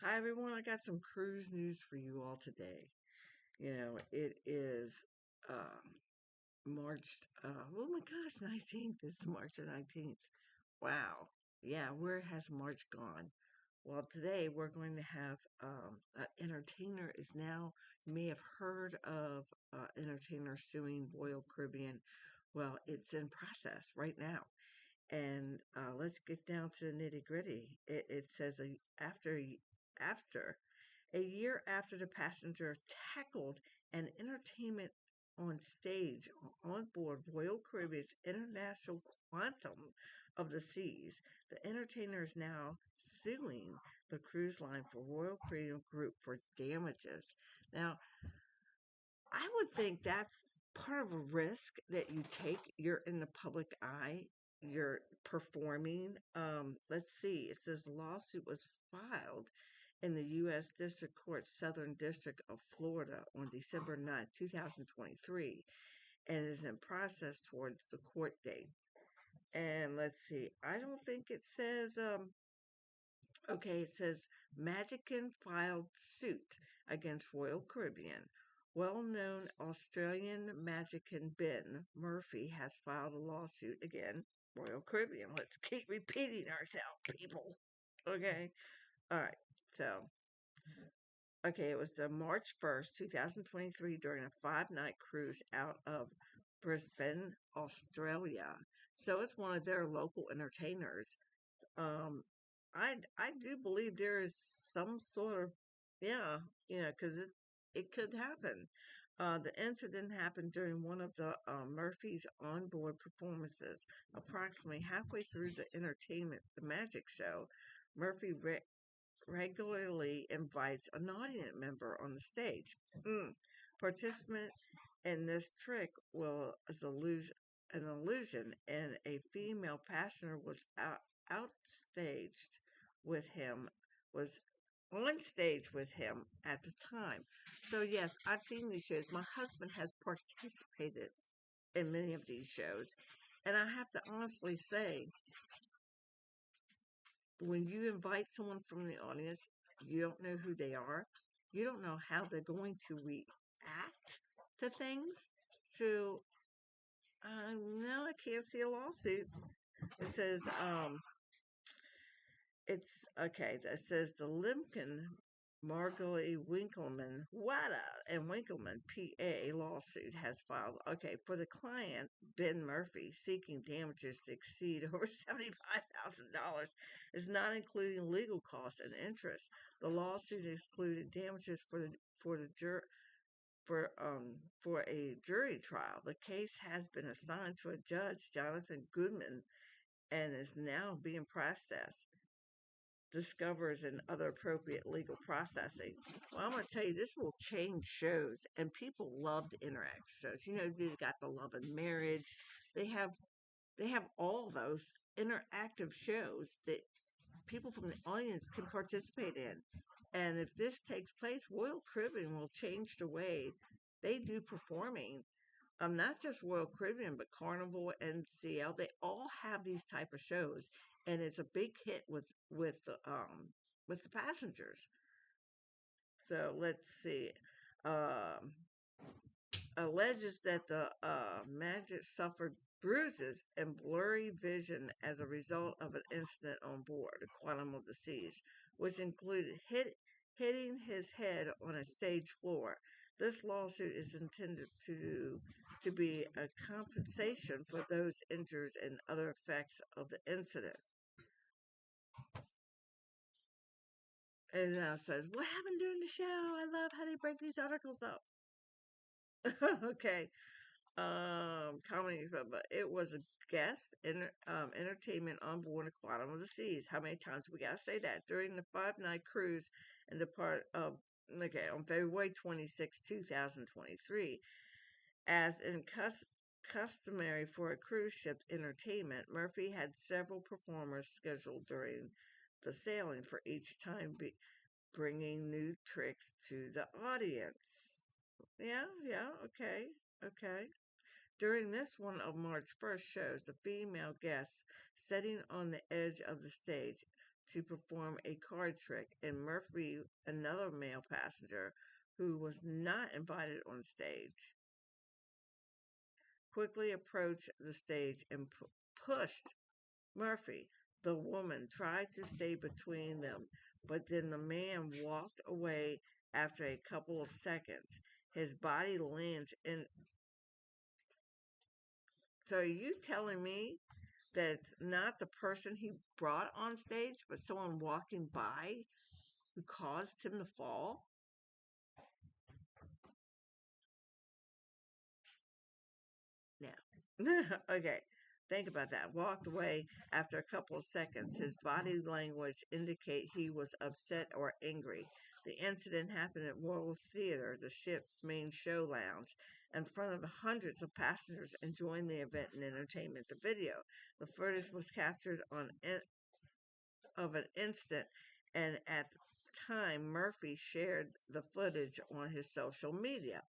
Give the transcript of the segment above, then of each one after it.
Hi everyone, I got some cruise news for you all today. It is March, oh my gosh, 19th. It's March the 19th. Wow. Yeah, where has March gone? Well, today we're going to have an entertainer is now, you may have heard of entertainer suing Royal Caribbean. Well, it's in process right now. And let's get down to the nitty gritty. It says after a year after the passenger tackled an entertainment on stage on board Royal Caribbean's International Quantum of the Seas, the entertainer is now suing the cruise line for Royal Caribbean Group for damages. Now, I would think that's part of a risk that you take. You're in the public eye, you're performing. Let's see, it says the lawsuit was filed in the U.S. District Court, Southern District of Florida on December 9th, 2023, and is in process towards the court date. And let's see, I don't think it says, okay, it says Magickin filed suit against Royal Caribbean. Well-known Australian magician Ben Murphy has filed a lawsuit against Royal Caribbean. Let's keep repeating ourselves, people. Okay? All right. So, okay, it was the March 1st, 2023, during a 5-night cruise out of Brisbane, Australia. So it's one of their local entertainers. um I do believe there is some sort of, yeah, because it could happen. The incident happened during one of the Murphy's onboard performances. Approximately halfway through the magic show, Murphy regularly invites an audience member on the stage. Participant in this trick is an illusion, and a female passenger was outstaged with him, was on stage with him at the time. So yes, I've seen these shows. My husband has participated in many of these shows, and I have to honestly say, when you invite someone from the audience, you don't know who they are. You don't know how they're going to react to things. So, no, I can't see a lawsuit. It says, it's okay. That says the Limkin Margolie Winkelman Wada and Winkelman PA lawsuit has filed. Okay, for the client Ben Murphy seeking damages to exceed over $75,000 is not including legal costs and interest. The lawsuit excluded damages for a jury trial. The case has been assigned to a judge, Jonathan Goodman, and is now being processed. Discovers and other appropriate legal processing. Well, I'm going to tell you, this will change shows, and people love the interactive shows. They got the Love and Marriage. They have all those interactive shows that people from the audience can participate in. And if this takes place, Royal Caribbean will change the way they do performing. Not just Royal Caribbean, but Carnival and CL. They all have these type of shows, and it's a big hit with the passengers. So let's see. Um, Alleges that the Magic suffered bruises and blurry vision as a result of an incident on board the Quantum of the Seas, which included hitting his head on a stage floor. This lawsuit is intended to be a compensation for those injured and other effects of the incident. And now says, what happened during the show? I love how they break these articles up. Okay. Comedy, but it was a guest entertainment on board the Quantum of the Seas. How many times we gotta say that? During the 5-night cruise and the part of, okay, on February 26, 2023, as in customary for a cruise ship entertainment, Murphy had several performers scheduled during the sailing, for each time bringing new tricks to the audience. Yeah, okay. During this one of March 1st shows the female guests sitting on the edge of the stage to perform a card trick, and Murphy, another male passenger who was not invited on stage, quickly approached the stage and pushed Murphy. The woman tried to stay between them, but then the man walked away after a couple of seconds. His body landed in. So, are you telling me that it's not the person he brought on stage, but someone walking by who caused him to fall? Yeah. Okay. Think about that. Walked away after a couple of seconds. His body language indicate he was upset or angry. The incident happened at Royal Theater, the ship's main show lounge, in front of hundreds of passengers enjoying the event and entertainment. The video, the footage was captured of an instant, and at the time, Murphy shared the footage on his social media.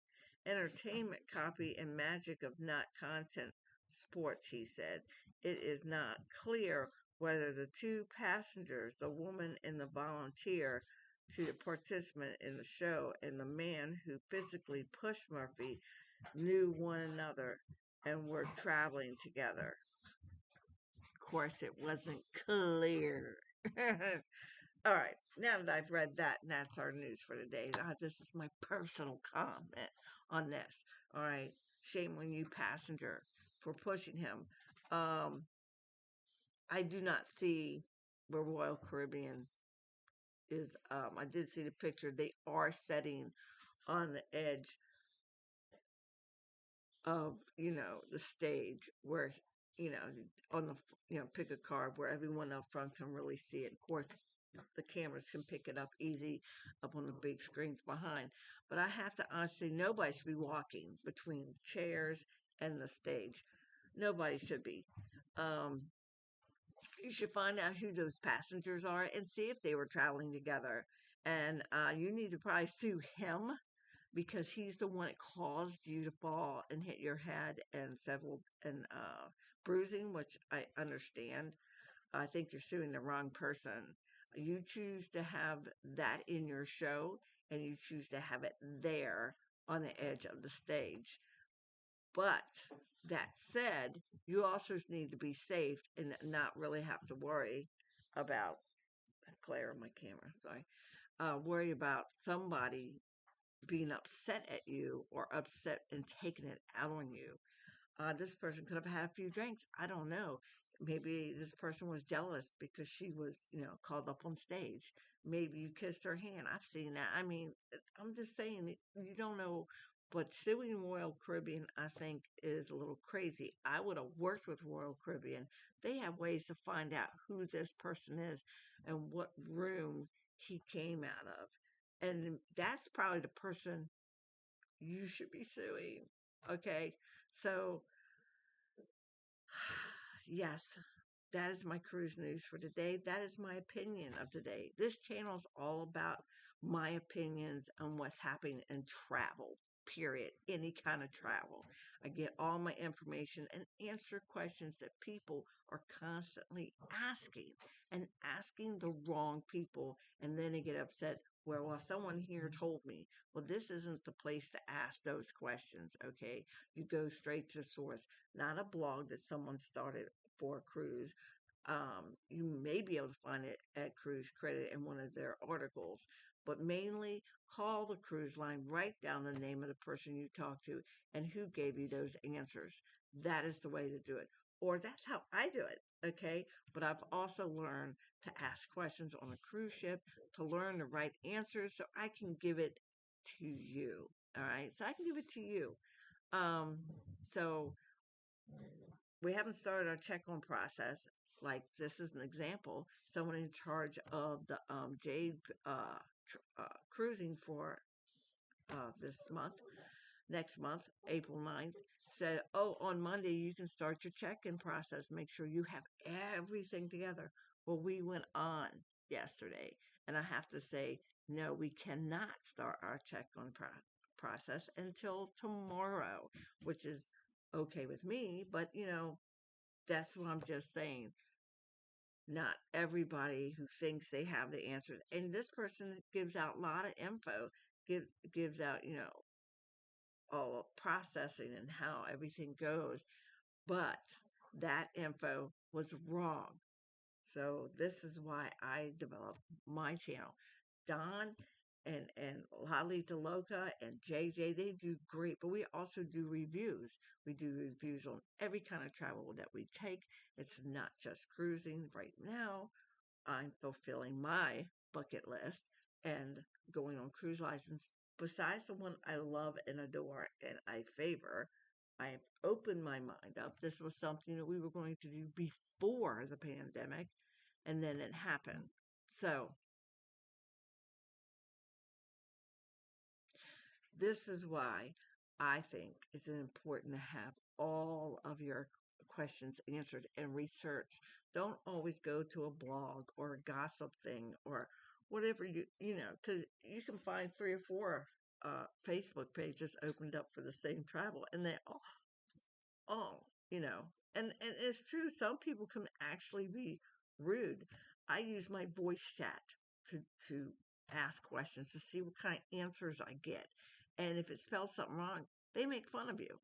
Entertainment copy and magic of not content sports, he said. It is not clear whether the two passengers, the woman and the volunteer to the participant in the show, and the man who physically pushed Murphy, knew one another and were traveling together. Of course, it wasn't clear. All right, now that I've read that, and that's our news for today. This is my personal comment on this. All right, shame on you, passenger, for pushing him. Um, I do not see where Royal Caribbean is. I did see the picture. They are setting on the edge of the stage where on the pick a card where everyone up front can really see it. Of course, the cameras can pick it up easy up on the big screens behind. But I have to honestly, nobody should be walking between chairs and the stage. Nobody should be. Um, you should find out who those passengers are and see if they were traveling together. And you need to probably sue him because he's the one that caused you to fall and hit your head and several and bruising, which I understand. I think you're suing the wrong person. You choose to have that in your show and you choose to have it there on the edge of the stage. But that said, you also need to be safe and not really have to worry about glare on my camera. Sorry. Worry about somebody being upset at you or upset and taking it out on you. This person could have had a few drinks. I don't know. Maybe this person was jealous because she was, called up on stage. Maybe you kissed her hand. I've seen that. I mean, I'm just saying, you don't know. But suing Royal Caribbean, I think, is a little crazy. I would have worked with Royal Caribbean. They have ways to find out who this person is and what room he came out of. And that's probably the person you should be suing. Okay. So, yes, that is my cruise news for today. That is my opinion of today. This channel is all about my opinions on what's happening in travel, period. Any kind of travel. I get all my information and answer questions that people are constantly asking and asking the wrong people. And then they get upset. Well, someone here told me. Well, this isn't the place to ask those questions, okay? You go straight to the source, not a blog that someone started for a cruise. You may be able to find it at Cruise Credit in one of their articles, but mainly call the cruise line, write down the name of the person you talked to and who gave you those answers. That is the way to do it. Or that's how I do it. Okay. But I've also learned to ask questions on a cruise ship to learn the right answers so I can give it to you. All right. So I can give it to you. Um, so we haven't started our check-on process. Like this is an example. Someone in charge of the Jade cruising for this month, next month, April 9th, said, oh, on Monday you can start your check-in process. Make sure you have everything together. Well, we went on yesterday, and I have to say, no, we cannot start our check-on process until tomorrow, which is okay with me, but that's what I'm just saying. Not everybody who thinks they have the answers. And this person gives out a lot of info, give, gives out, all processing and how everything goes. But that info was wrong. So this is why I developed my channel. Don and Lalita Loca and JJ, they do great, but we also do reviews. We do reviews on every kind of travel that we take. It's not just cruising. Right now, I'm fulfilling my bucket list and going on cruise license. Besides the one I love and adore and I favor, I've opened my mind up. This was something that we were going to do before the pandemic, and then it happened. So, this is why I think it's important to have all of your questions answered and research. Don't always go to a blog or a gossip thing or whatever because you can find three or four Facebook pages opened up for the same travel, and they all, and it's true. Some people can actually be rude. I use my voice chat to ask questions to see what kind of answers I get, and if it spells something wrong, they make fun of you,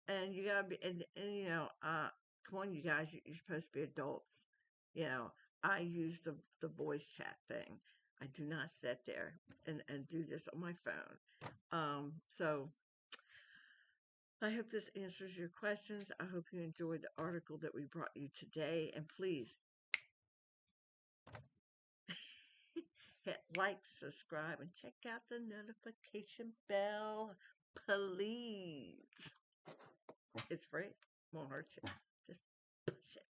and you gotta be come on, you guys, you're supposed to be adults, you know. I use the voice chat thing. I do not sit there and do this on my phone. So I hope this answers your questions. I hope you enjoyed the article that we brought you today. And please hit like, subscribe, and check out the notification bell. Please. It's free. Won't hurt you. Just push it.